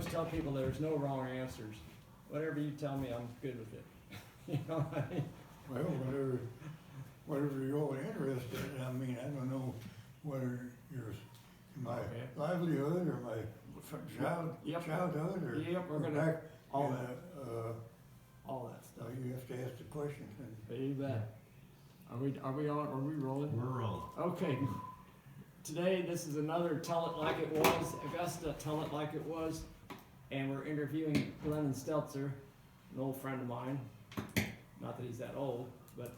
always tell people there's no wrong answers. Whatever you tell me, I'm good with it. You know what I mean? Well, whatever you're all interested in, I mean, I don't know whether my Okay. livelihood or my Yep. childhood or. Yep, we're or gonna- back, all in, that. All that so stuff. you have to ask the questions and. You bet. Are we rolling? We're rolling. Okay. Today, this is another Tell It Like It Was, Augusta Tell It Like It Was. And we're interviewing Glennon Stelzer, an old friend of mine. Not that he's that old, but,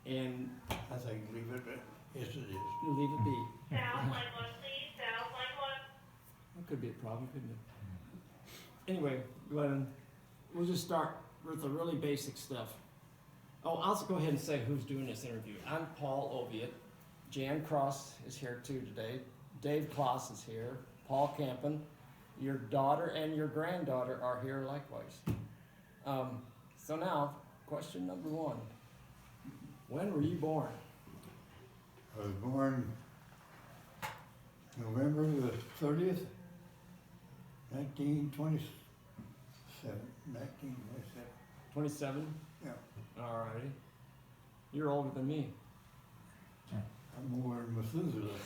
and I think leave it, but yes it is. you leave it be. South line one, please, south line one. That could be a problem, couldn't it? Anyway, Glennon, we'll just start with the really basic stuff. Oh, I'll also go ahead and say who's doing this interview. I'm Paul Oviatt. Jan Cross is here too today. Dave Kloss is here. Paul Campen. Your daughter and your granddaughter are here likewise. So now, question number one. When were you born? I was born November the 30th, 1927. 1927. 27? Yeah. Alrighty. You're older than me. I'm older than Methuselah.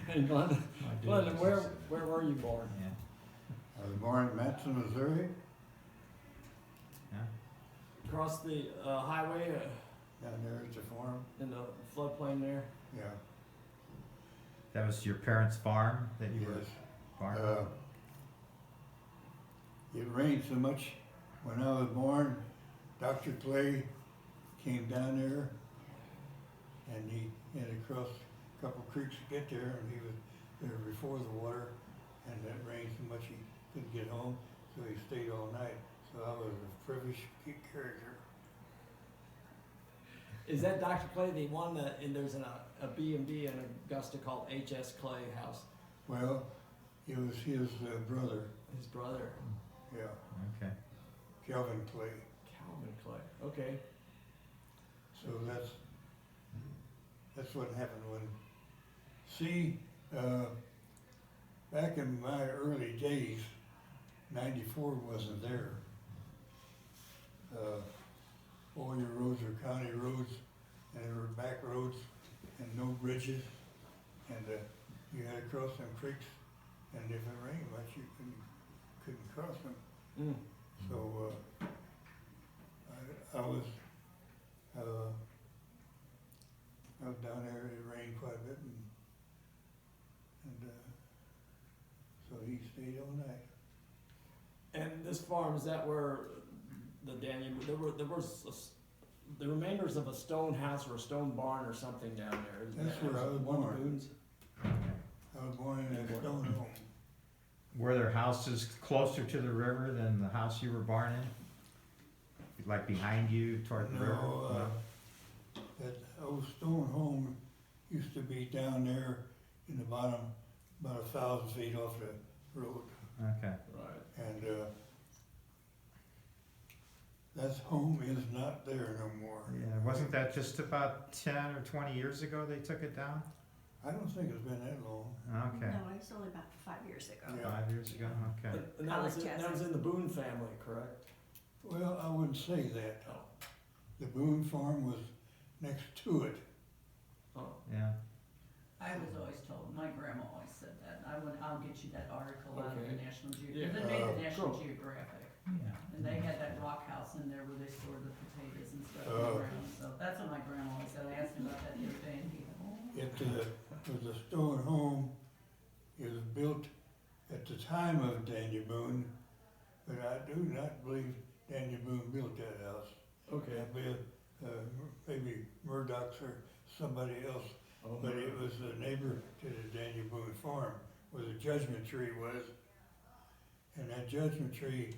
And Glennon, where were you born? Yeah. I was born in Matson, Missouri, Yeah. Across the highway down there at the farm. in the floodplain there? Yeah. That was your parents' farm that you were Yes. farming? It rained so much when I was born. Dr. Clay came down there and he had to cross a couple creeks to get there, and he was there before the water, and it rained so much he couldn't get home, so he stayed all night. So I was a privileged character. Is that Dr. Clay, the one that, and there's a B&B in Augusta called H.S. Clay House? Well, it was his brother, His brother, yeah, Okay. Calvin Clay. Calvin Clay. Okay. So that's what happened when, see, back in my early days, 94 wasn't there. All your roads are county roads, and there were back roads and no bridges, and you had to cross them creeks, and if it rained much, you couldn't cross them. Mm. So I was down there. It rained quite a bit, and so he stayed all night. And this farm, is that where the Daniel, there was the remainders of a stone house or a stone barn or something down there? That's where I was one of born. Boone's? I was born in a stone home. Were there houses closer to the river than the house you were born in? Like behind you toward the river? No, that old stone home used to be down there in the bottom, about 1,000 feet off the road. Okay. Right. And that home is not there no more. Yeah, wasn't that just about 10 or 20 years ago they took it down? I don't think it's been that long. Okay. No, it was only about 5 years ago. Yeah. 5 years ago, okay. And that was in the Boone family, correct? Well, I wouldn't say that. Oh. The Boone farm was next to it. Oh. Yeah. I was always told, my grandma always said that, I'll get you that article out of the Okay. National Yeah. Geographic, it made the National Cool. Geographic, yeah, and they had that rock house in there where they stored the potatoes and stuff in Oh. the ground, so that's what my grandma always said, I asked him about that the other day, and he went, oh. It was a stone home. It was built at the time of Daniel Boone, but I do not believe Daniel Boone built that house. Okay. I believe, maybe Murdoch's or somebody else. Oh, But it was a neighbor to the Daniel Boone farm where the judgment tree was. And that judgment tree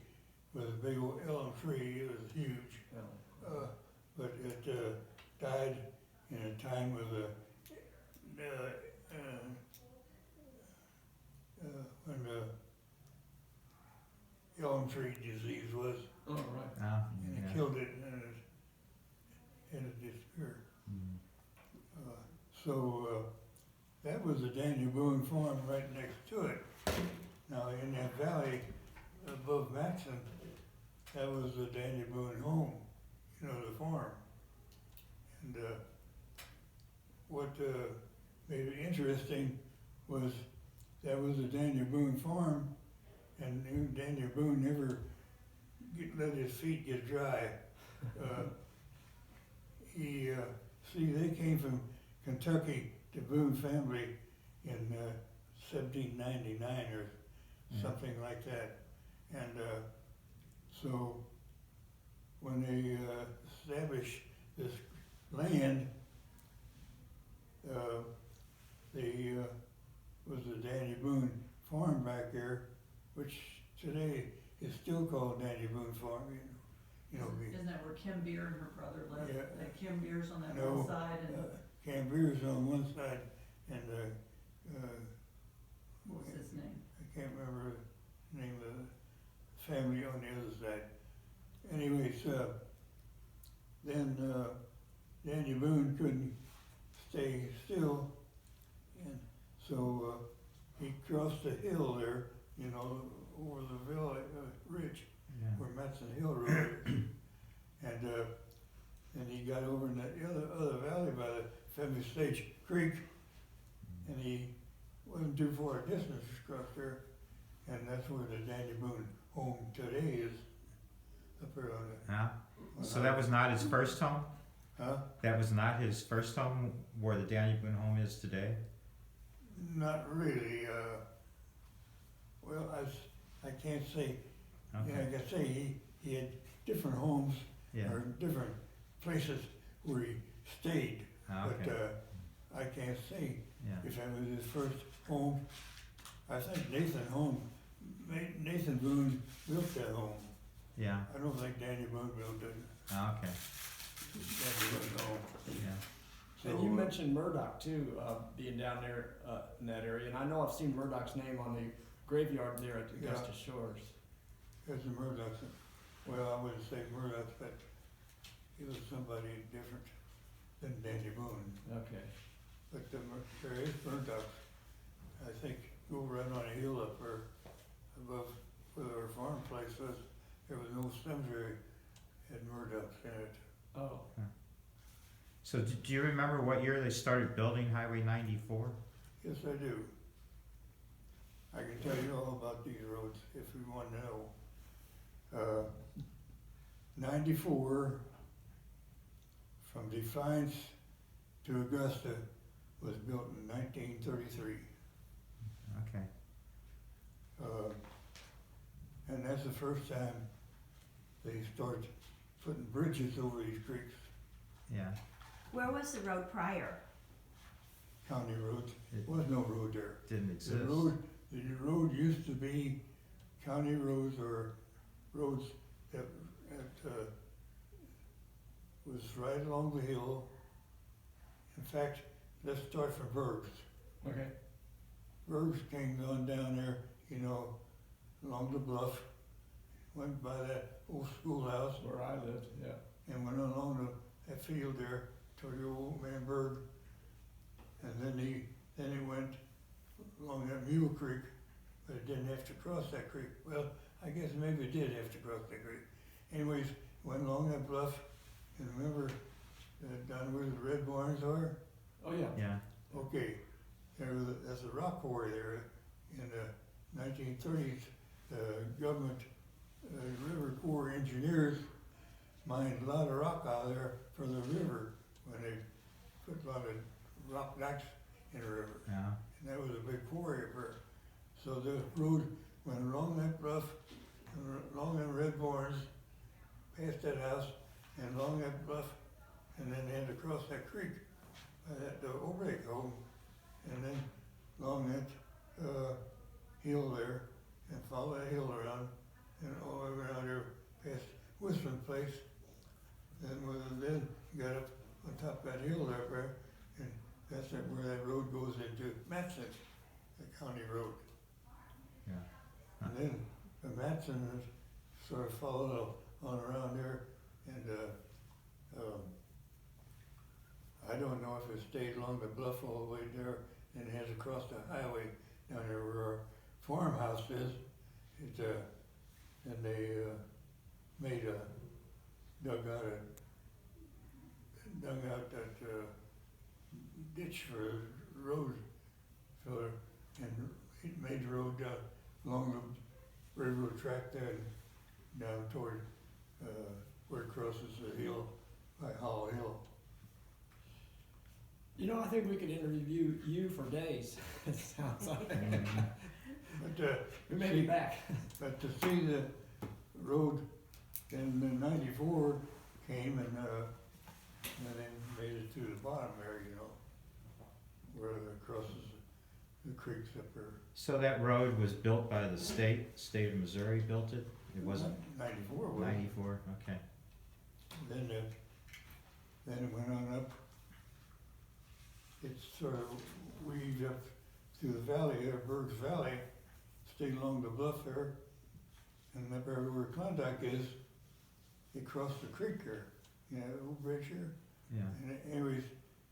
was a big old elm tree. It was huge. Yeah. But it died in a time of when the elm tree disease was, Oh, right. Ah, and it yeah. killed it, and it disappeared. Mm. So that was the Daniel Boone farm right next to it. Now, in that valley above Matson, that was the Daniel Boone home, you know, the farm. And what made it interesting was that was the Daniel Boone farm, and Daniel Boone never let his feet get dry. They came from Kentucky, the Boone family, in 1799 or something like that. And so when they established this land, was the Danny Boone farm back there, which today is still called Danny Boone Farm. Isn't that where Kim Beer and her brother lived? Yeah. That Kim Beer's on that No, one side and, Cambier's on one side, and what was his name? I can't remember the name of the family on the other side. Anyways, then Danny Boone couldn't stay still, and so he crossed the hill there, over the village ridge Yeah. where Matson Hill Road is, and he got over in that other valley by the Family Stage Creek, and he wasn't too far a distance across there, and that's where the Danny Boone home today is, up there on the. Yeah. So that was not his first home? Huh? That was not his first home where the Danny Boone home is today? Not really. Well, I can't say. Okay. Like I say, he had different homes Yeah. or different places where he stayed, Okay. but I can't say Yeah. if that was his first home. I think Nathan Boone built that home. Yeah. I don't think Danny Boone built it. Okay. Danny Boone home. Yeah. So, And you mentioned Murdoch too, being down there in that area, and I know I've seen Murdoch's name on the graveyard there at Yeah. Augusta Shores. there's a Murdoch. Well, I wouldn't say Murdoch, but he was somebody different than Danny Boone. Okay. But there is Murdoch. I think go right on a hill up there above where our farm place was. There was no cemetery had Murdoch in it. Oh, So do you remember what year they started building Highway 94? Yes, I do. I can tell you all about these roads if you want to know. 94 from Defiance to Augusta was built in 1933. Okay. And that's the first time they started putting bridges over these creeks, Yeah. Where was the road prior? county roads. It There was no road there. didn't exist. The road used to be county roads or roads that was right along the hill. In fact, let's start from Bergs. okay. Bergs came on down there, along the bluff, went by that old schoolhouse Where I lived, yeah. and went along that field there to the old man Berg. And then he went along that Mule Creek, but it didn't have to cross that creek. Well, I guess maybe it did have to cross that creek. Anyways, went along that bluff, and remember down where the red barns are? Oh, yeah. Yeah. Okay, there's a rock quarry there. In the 1930s, the government River Corps engineers mined a lot of rock out of there for the river when they put a lot of rock dikes in the river. Yeah. And that was a big quarry up there. So the road went along that bluff, and along them red barns, past that house, and along that bluff, and then they had to cross that creek, the Obrake home, and then along that hill there, and follow that hill around, and all the way around there past Whistling Place. Then got up on top of that hill there, and that's where that road goes into Matson, the county road. Yeah. And then the Matson sort of followed on around there, and I don't know if it stayed along the bluff all the way there and across the highway down there where our farmhouse is. It, and they, made dug out that, ditch for the road filler, and it made the road down along the railroad track there down toward, where it crosses the hill by Hollow Hill. You know, I think we could interview you for days. It sounds like. But, We may be back. but to see the road in the 94 came and then made it to the bottom there, you know, where it crosses the creeks up there. So that road was built by the state of Missouri built it? It wasn't 94 was. 94, okay. Then it went on up. It's sort of weaved up through the valley there, Berg's Valley, stayed along the bluff there, and up there where Klondike is, it crossed the creek there, you know, the old bridge here. Yeah. And anyways,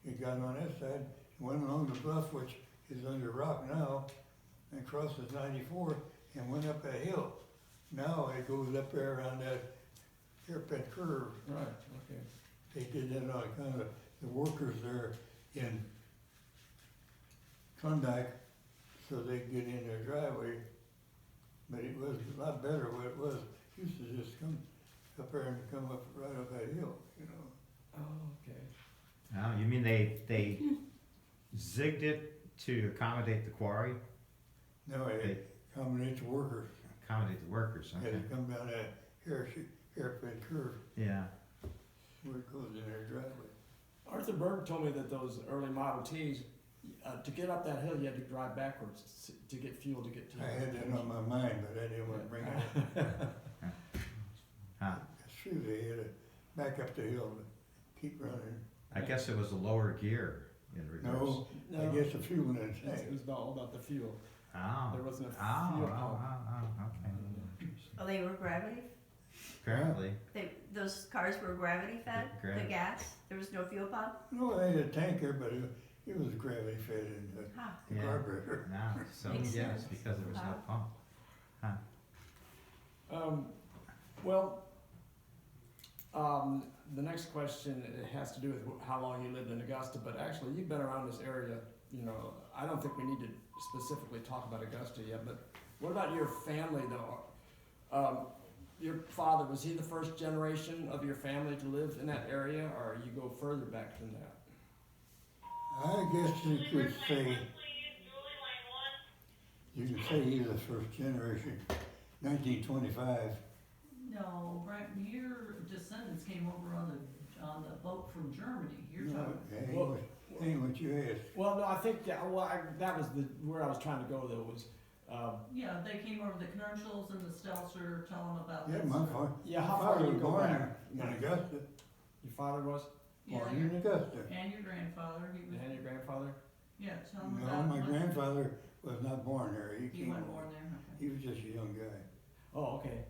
it got on that side, went along the bluff, which is under rock now, and crosses 94 and went up that hill. Now it goes up there around that hairpin curve. Right, okay. They did that on account of the workers there in Klondike, so they could get in their driveway. But it was a lot better what it was. It used to just come up there and come up right up that hill, you know. Oh, okay. Oh, you mean they zigged it to accommodate the quarry? No, it accommodates the workers. Accommodate the workers, Had okay. to come down that hairpin curve Yeah. where it goes in their driveway. Arthur Berg told me that those early Model Ts, to get up that hill, you had to drive backwards to get fuel to get to. I had that on my mind, but I didn't want to bring it up. Huh. It's true, they had to back up the hill to keep running. I guess it was a lower gear in reverse. No, I No. guess the fuel in the It tank. was all about the fuel. Oh. There wasn't a Oh, fuel oh, pump. okay. Oh, they were gravity, Apparently. those cars were gravity fed, Yeah, the gas, there was no fuel pump? No, they had a tanker, but it was gravity fed in the Huh, Yeah. carburetor. No, so Makes yes, sense. because there was no Wow. pump. Well, the next question, it has to do with how long you lived in Augusta, but actually, you've been around this area, you know, I don't think we need to specifically talk about Augusta yet, but what about your family though? Your father, was he the first generation of your family to live in that area, or you go further back than that? I guess you Julie, could first line say, one, please. Julie, line one. you could say he's the first generation, 1925. No, Brent, your descendants came over on the boat from Germany. You're No, talking, that ain't Well- what you asked. Well, no, I think, that was where I was trying to go though, was, yeah, they came over, the Knurchels and the Stelzer, tell them about Yeah, this. my father, yeah, my how far father do you was go born back? in Augusta, Your father was, Yeah, born in Augusta. and your grandfather, he was, and your grandfather? yeah, tell them No, about. my when grandfather was not born there. He He came, wasn't born there, okay. he was just a young guy. Oh, okay.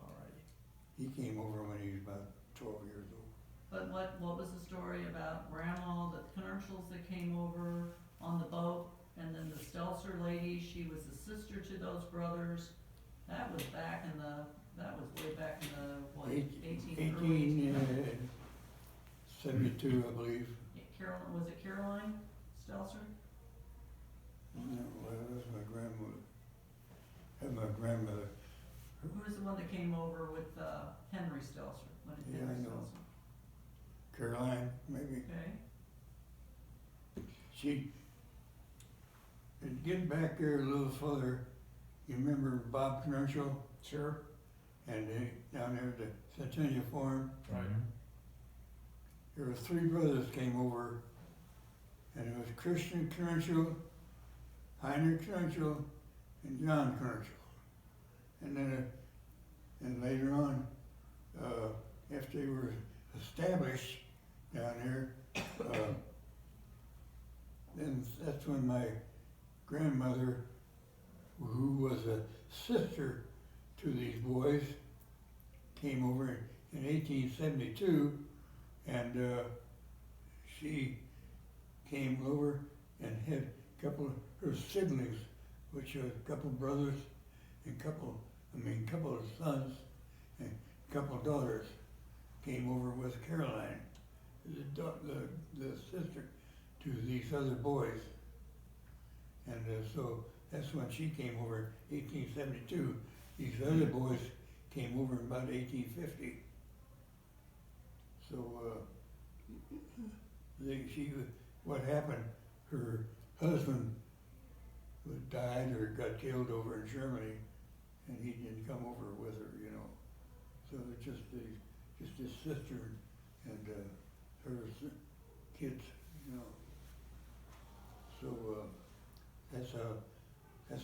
Alrighty. He came over when he was about 12 years old. But what was the story about grandma, the Knurchels that came over on the boat, and then the Stelzer lady, she was the sister to those brothers? That was back in the, that was way back in the, what, early 1872, I believe. Carolyn, was it Caroline Stelzer? No, well, that was my grandmother. That was my grandmother. Who was the one that came over with, Henry Stelzer? When did Yeah, Henry I know. Stelzer? Caroline, maybe. Okay, She, and get back there a little further, you remember Bob Knurchel? Sure. And they, down there at the Centennial Farm, Right. Mhm. there was 3 brothers came over, and it was Christian Knurchel, Heinrich Knurchel, and John Knurchel. And then, and later on, after they were established down there, then that's when my grandmother, who was a sister to these boys, came over in 1872, and she came over and had a couple of her siblings, which are a couple brothers and couple of sons and a couple of daughters, came over with Caroline, the sister to these other boys. And so that's when she came over, 1872. These other boys came over in about 1850. So what happened, her husband died or got killed over in Germany, and he didn't come over with her, you know. So it's just his sister and her kids, you know. So that's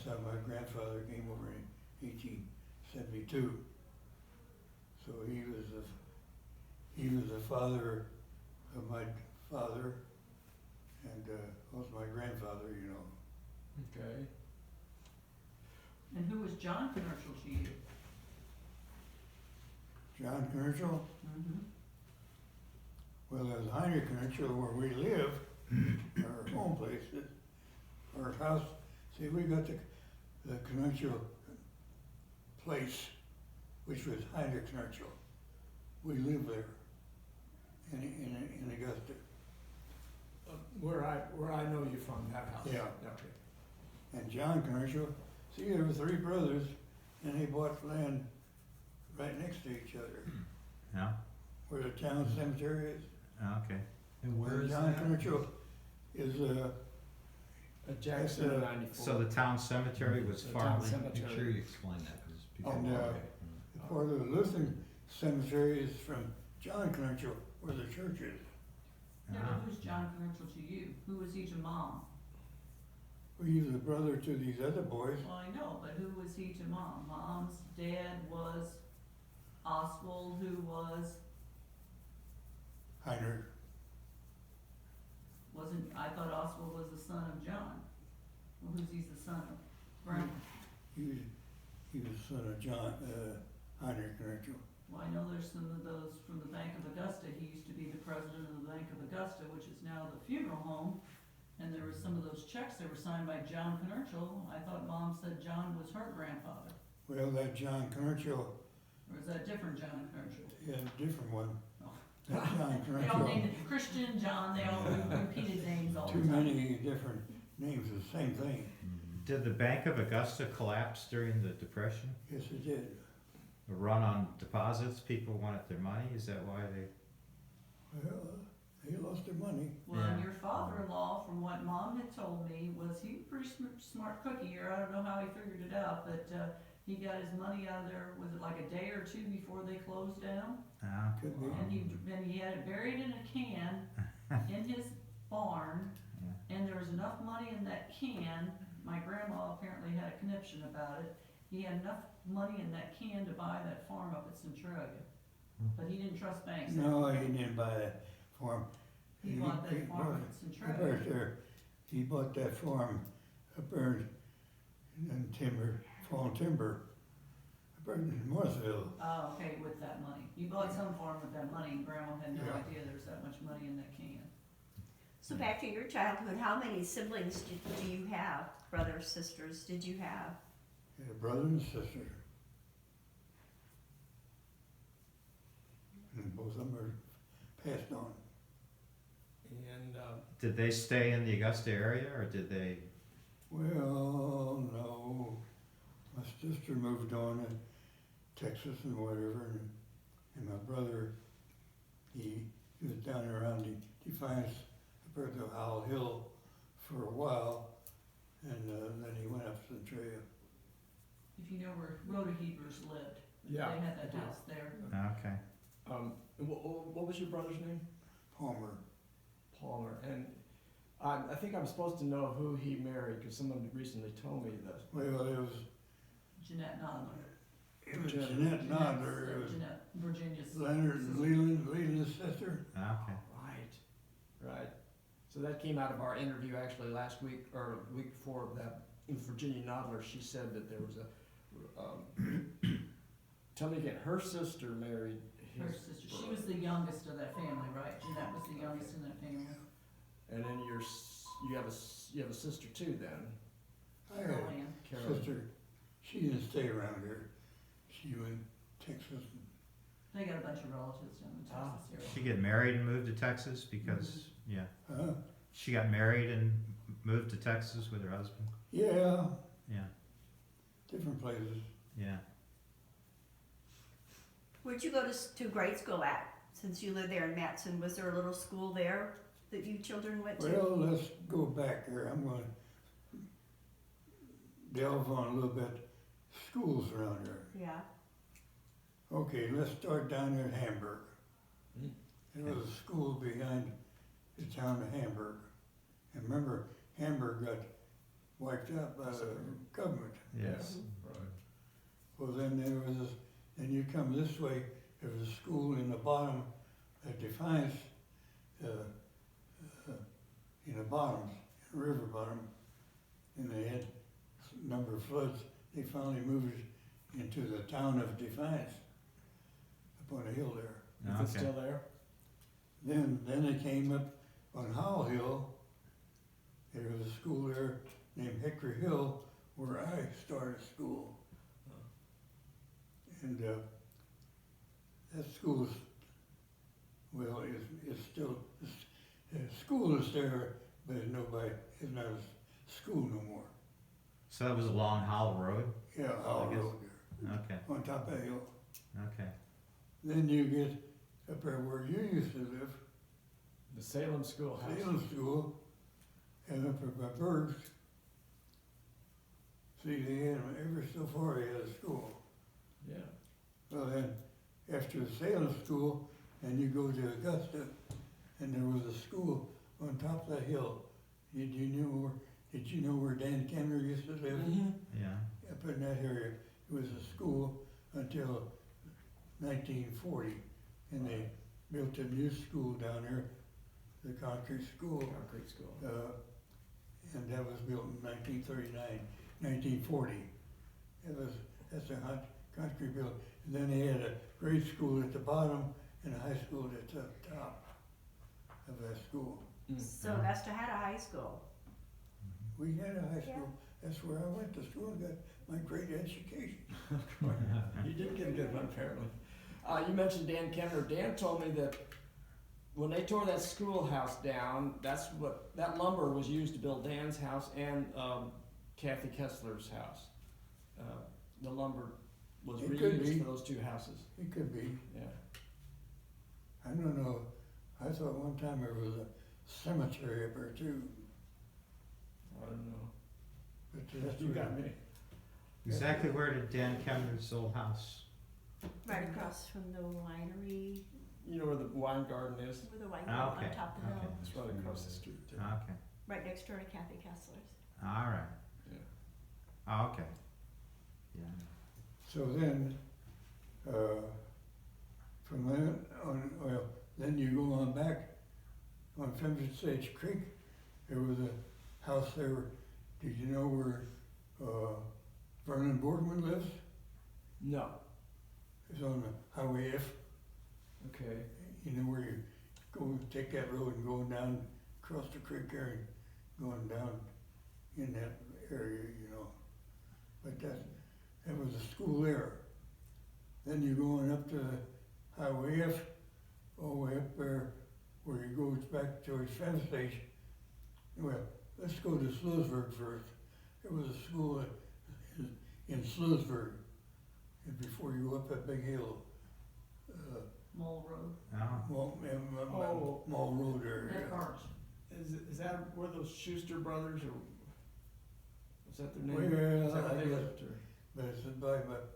how my grandfather came over in 1872. So he was the father of my father, and was my grandfather, you know. Okay. And who was John Commercial to you? John Commercial, Mm-hmm. well, there's Heinrich Commercial where we live, our home place, our house. See, we got the commercial place, which was Heinrich Commercial. We lived there in Augusta. Where I know you from, that house? Yeah. Okay. And John Commercial, see, there were three brothers, and they bought land right next to each other, Yeah, where the town cemetery is. okay. And where And is John that? Commercial is, At Jackson That's, 94. So the town cemetery was The far, town Make sure cemetery. you explain that, because people. And, Okay. part of the Lutheran cemetery is from John Commercial, where the church is. Yeah, Ah. but who's John Commercial to you? Who was he to Mom? Well, he was a brother to these other boys. Well, I know, but who was he to Mom? Mom's dad was Oswald, who was, Heinrich, I thought Oswald was the son of John. Well, who's he's the son of? Grandma. he was son of John, Heinrich Commercial. Well, I know there's some of those from the Bank of Augusta. He used to be the president of the Bank of Augusta, which is now the funeral home. And there were some of those checks that were signed by John Commercial. I thought Mom said John was her grandfather. Well, that John Commercial Or is that different John Commercial? is a different one. Oh. That John They all Commercial, named it Christian, John, they all repeated names all the too time. many different names of the same thing. Did the Bank of Augusta collapse during the Depression? Yes, it did. A run on deposits, people wanted their money, is that why they? Well, they lost their money. Well, and Yeah. your father-in-law, from what Mom had told me, was he a pretty smart cookie, or I don't know how he figured it out, but, he got his money out of there, was it like a day or two before they closed down? Ah, Could be. And he had it buried in a can in his barn, Yeah. and there was enough money in that can, my grandma apparently had a conniption about it. He had enough money in that can to buy that farm up at Centralia, but he didn't trust banks. No, he didn't buy that farm. He bought that farm at Up Centralia. there, he bought that farm up there in fallen timber, up there in Morrisville. Oh, okay, with that money. You bought some farm with that money, and grandma had no Yeah. idea there was that much money in that can. So back to your childhood, how many siblings do you have? Brothers, sisters, did you have? Had a brother and a sister. And both of them are passed on. And Did they stay in the Augusta area, or did they? Well, no, my sister moved on to Texas and whatever, and my brother, he was down around the Defiance, up at the Howell Hill for a while, and then he went up to Centralia. If you know where Rhoda Hebers lived, yeah. they had I that do. house there. Okay. What was your brother's name? Palmer. Palmer. And I think I'm supposed to know who he married because someone recently told me that. Well, it was Jeanette Nodler. Jeanette Nodler, it was Jeanette, Virginia's. Leonard sister. and Leland's sister. Okay. Right. So that came out of our interview actually last week or the week before that. In Virginia Nodler, she said that there was a. Tell me again. Her sister married his Her sister, she brother. was the youngest of that family, right? Jeanette was the youngest in that family. And then you have you have a sister too then, I had Carol Ann. a Carol. sister, she didn't stay around here. She went to Texas. They got a bunch of relatives down in Ah. Texas area. She get married and moved to Texas because, yeah, Huh? she got married and moved to Texas with her husband. Yeah, Yeah, different places. yeah. Where'd you go to grade school at, since you live there in Matson? Was there a little school there that you children went to? Well, let's go back here. I'm gonna delve on a little bit. Schools around here. Yeah, Okay, let's start down there in Hamburg. Mm. There was a school behind the town of Hamburg. And remember, Hamburg got wiped out by the government. Yes. Right. Well, then there was this, then you come this way, there was a school in the bottom at Defiance, in the bottom, river bottom, and they had a number of floods. They finally moved it into the town of Defiance, up on a hill there. Is it Okay. still there? Then they came up on Howell Hill. There was a school there named Hickory Hill where I started school. And that school is, well, is still, the school is there, but it's not a school no more. So that was along Howell Road? Yeah, Howell guess- Road there, Okay, on top of the hill. okay. Then you get up there where you used to live, The Salem Schoolhouse. Salem School, and up there by Berg's. See, they had them ever so far, they had a school. Yeah. Well, then, after the Salem School, then you go to Augusta, and there was a school on top of that hill. Did you know where Dan Kenner used to live? Mm-hmm. Yeah, Up in that area, it was a school until 1940, and they built a new school down there, the concrete school, Concrete school. and that was built in 1939, 1940. That's a hot concrete building. And then they had a grade school at the bottom and a high school at the top of that school. Mm. so Augusta had a high school. We had a high Yeah. school. That's where I went to school and got my great education. You did get a good one, apparently. You mentioned Dan Kenner. Dan told me that when they tore that schoolhouse down, that lumber was used to build Dan's house and Kathy Kessler's house. The lumber was It could reused be. for those two houses. It could be. Yeah. I don't know. I thought one time there was a cemetery up there too. I don't know. But that's You where- got me. exactly where did Dan Kemner's old house? Right across from the winery, You know where the wine garden is? where the winery Ah, on okay, top of the hill, okay. It's right across the street too. Okay, right next door to Kathy Kessler's. all right. Yeah. Oh, okay. Yeah. So then, from then on, well, then you go on back on Fenton Sage Creek. There was a house there. Did you know where Vernon Boardman lives? No. It's on the Highway F. Okay. You know where you go take that road and going down across the creek there and going down in that area, you know. But that was a school there. Then you going up to Highway F, all the way up there where you goes back towards Fenn Station. Well, let's go to Stelzer first. There was a school in Stelzer, and before you go up that big hill, Mole Road, Oh, Mall Road area. that arch. Is that where those Schuster brothers or was that their Well, name? Is that where I they guess- lived or? But it's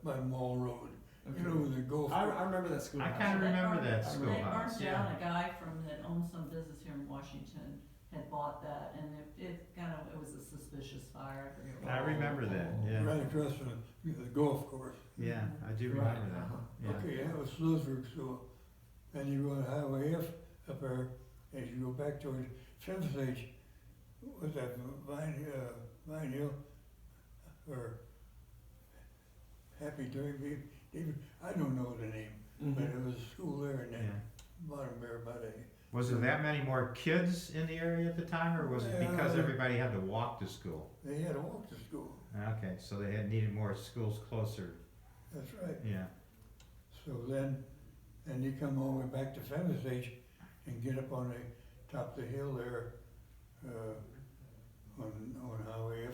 by Mall Road. Okay. You know, the golf. I remember that I schoolhouse. kinda remember burned- that I They schoolhouse, burned yeah. down, a guy that owned some business here in Washington had bought that, and it was a suspicious fire, I forget what. I remember that, yeah. Right across from the golf course. Yeah, I do Right, remember that, uh-huh. yeah. Okay, that was Slusburg School. Then you go to Highway F up there, as you go back towards Fifth Stage, what's that, Vine Hill? Or Happy David, I don't know the name, but Mhm. it was a school there in that Yeah. bottom there by the Was there that many more kids in the area at the time, or was it because Yeah. everybody had to walk to school? They had to walk to school, Okay, so they had needed more schools closer, that's right. yeah. So then you come all the way back to Femmes and get up on the top of the hill there, on Highway F.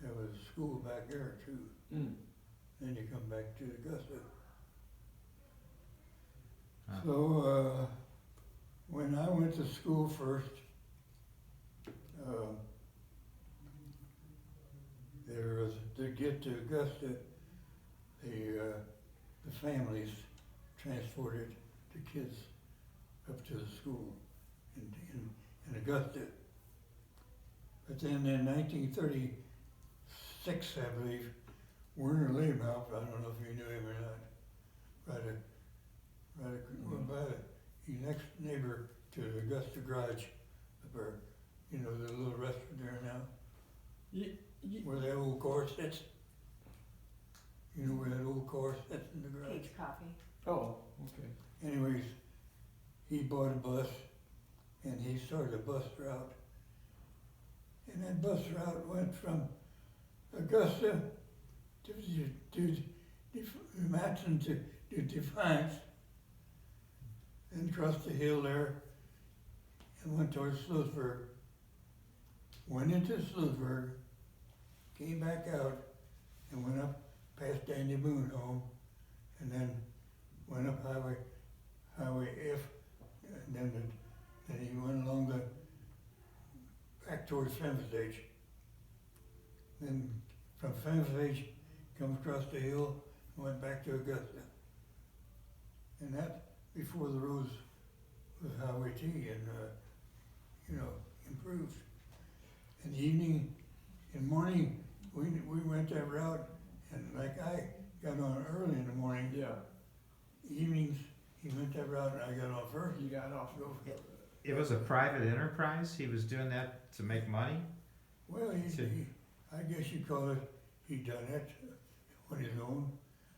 There was a school back there too. Mm. Then you come back to Augusta. Huh. So, when I went to school first, there was, to get to Augusta, the families transported the kids up to the school in Augusta. But then in 1936, I believe, Werner Lehmaup, I don't know if you knew him or not, by the next neighbor to the Augusta Garage, up there, you know, the little restaurant there now, where that old car sits. You know where that old car sits in the garage? Page Coffee. Oh, okay. Anyways, he bought a bus and he started a bus route. And that bus route went from Augusta to Matson to Defiance, and crossed the hill there and went towards Stelzer. Went into Stelzer, came back out and went up past Danny Boone home, and then went up Highway F, and then he went along back towards Femmes. Then from Femmes, come across the hill and went back to Augusta. And that before the roads was Highway T and, improved. In the evening, in morning, we went that route, and like I got on early in the morning, Yeah, evenings, he went that route and I got on first. you got off. It was a private enterprise, he was doing that to make money? Well, I guess you call it, he done it on his own.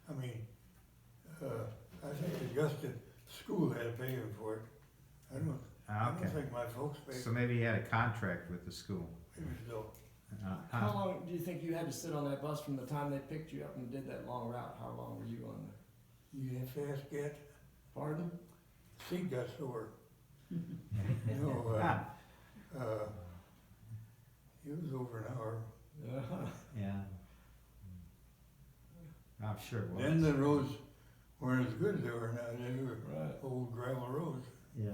I mean, I think Augusta School had to pay him for it. I Okay, don't think my folks paid. so maybe he had a contract with the school. Maybe so. How long do you think you had to sit on that bus from the time they picked you up and did that long route? How long were you on there? You had fast get, Pardon? seat got sore. No, it was over an hour. Yeah. I'm sure it was. Then the roads weren't as good as they were now. They were Right. old gravel roads. Yeah.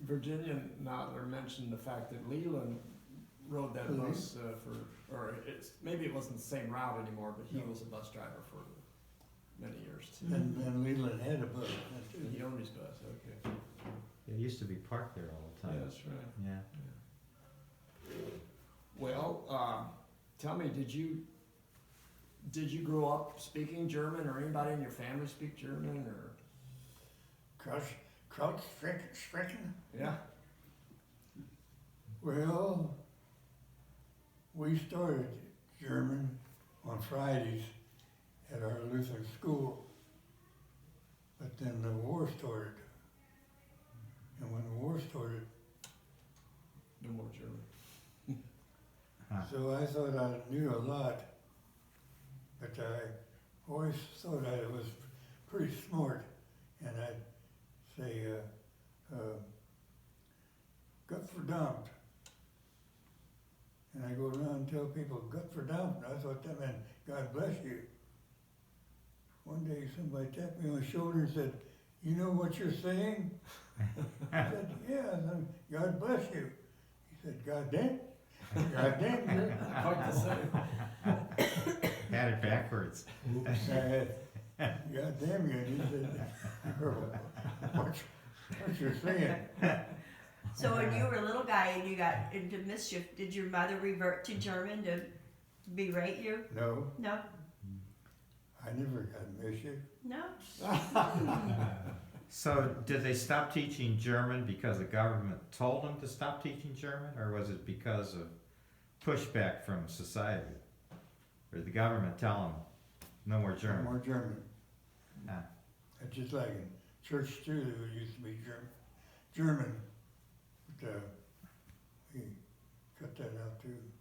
Virginia Nottler mentioned the fact that Leland rode that Mhm. bus maybe it wasn't the same route anymore, but he No. was a bus driver for many years too. And Leland had a bus. And he owned his bus, okay. It used to be parked there all the Yeah, time. that's right. Yeah. Well, tell me, did you grow up speaking German, or anybody in your family speak German, or? Krautstrecken? Yeah. Well, we started German on Fridays at our Lutheran school, but then the war started. And when the war started, No more German. so I thought I knew a lot, but I always thought I was pretty smart, and I'd say, Gottverdammt. And I go around and tell people, Gottverdammt, and I thought that meant God bless you. One day somebody tapped me on the shoulder and said, you know what you're saying? I said, yeah, I said, God bless you. He said, God damn. God damn you. Quite the same. Had it backwards. I said, God damn you. And he said, what you're saying? So when you were a little guy and you got into mischief, did your mother revert to German to berate you? No, No? I never got mischief. No? So did they stop teaching German because the government told them to stop teaching German, or was it because of pushback from society? Or the government tell them, no more No German? more German. Ah. That's just like in church too, that used to be German, but, we cut that out too.